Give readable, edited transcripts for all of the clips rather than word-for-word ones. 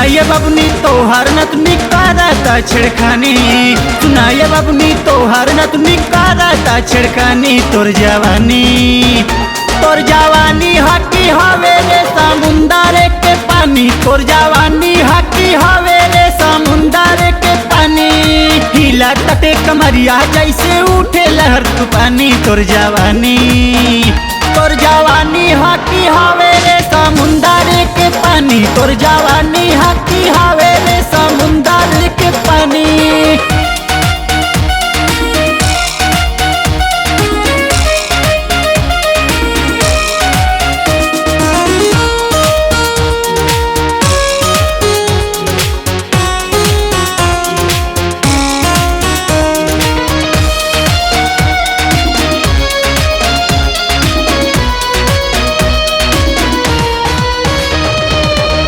सुनाइए बबनी तोहर नतनी करता छिड़खानी, सुनाइए बबनी तोहर नतनी करता छिड़खानी। तोर जवानी हकी हवे रे समुंदर के पानी, तोर जवानी हकी हवे रे समुंदर के पानी। हिला तटे कमरिया जैसे उठे लहर तूफानी। तोर जवानी हकी हवे रे समुंदर के पानी, तोर जवानी हकी हवे रे समुंदर के पानी।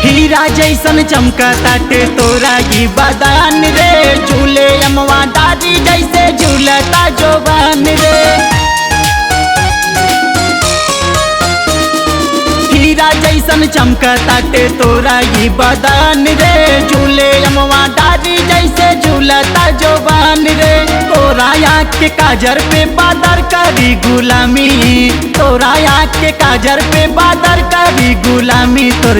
हीरा जैसन चमका ताटे तोरा की बदान रे, झूले अमवा दादी जैसे झूलता जोबान रे। हीरा जैसन चमका ताटे तोरा की बदान रे, झूले अमवा दादी जैसे झूलता जोबान रे। तोरा आँख के काजर पे बादर करी गुलामी, तोरा आँख के काजर पे बादर करी गुलामी। तोर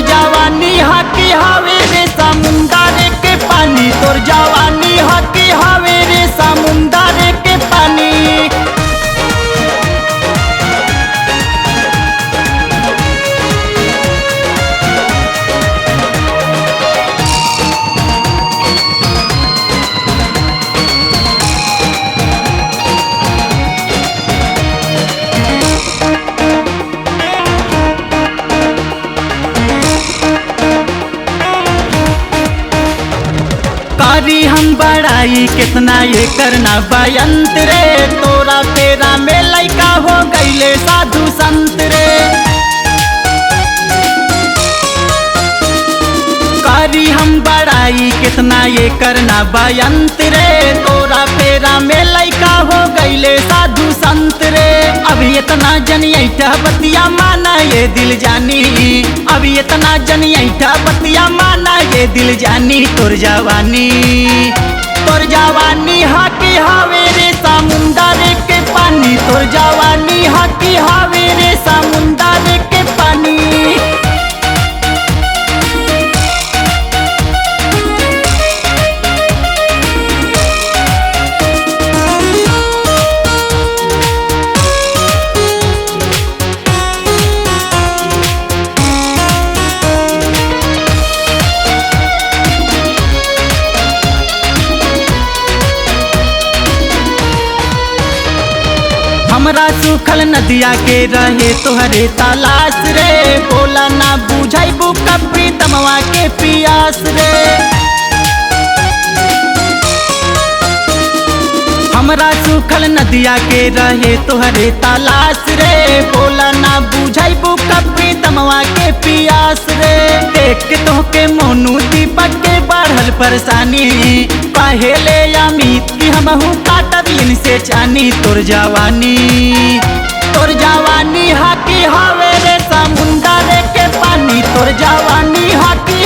जवानी हकी हवे रे समुंदर के पानी, तोर जवानी हकी हवे रे समुंदर के पानी। करी हम बड़ाई कितना ये करना बयंत रे, तोरा तेरा में लइका हो गईले साधु संत रे। करी हम बड़ाई कितना ये करना बयंत रे, तोरा फेरा में लइका हो गईले साधु संत रे। अभी इतना जनियठा बतिया माना ये दिल जानी, अभी इतना जनियठा बतिया माना ये दिल जानी। तोर जवानी हकी हवे रे समुंदर के पानी, तोर जवानी हकी हवे रे समुंदर के पानी। हमरा सूखल नदिया के रहे तोहरे तलाश रे, बोला ना बुझाइबू कपड़ी तमवा के पियास रे। हमरा सूखल नदिया के रहे तोहरे तलाश रे, बोला ना बुझाइबू कपड़ी तमवा के पियास रे। देख के तोहके मोनू दीपक के बढ़ल परेशानी, पहले अमित की हमहू काटब इनसे चानी। तोर जवानी हकी हवे रे समुंदर के पानी, तोर जवानी हकी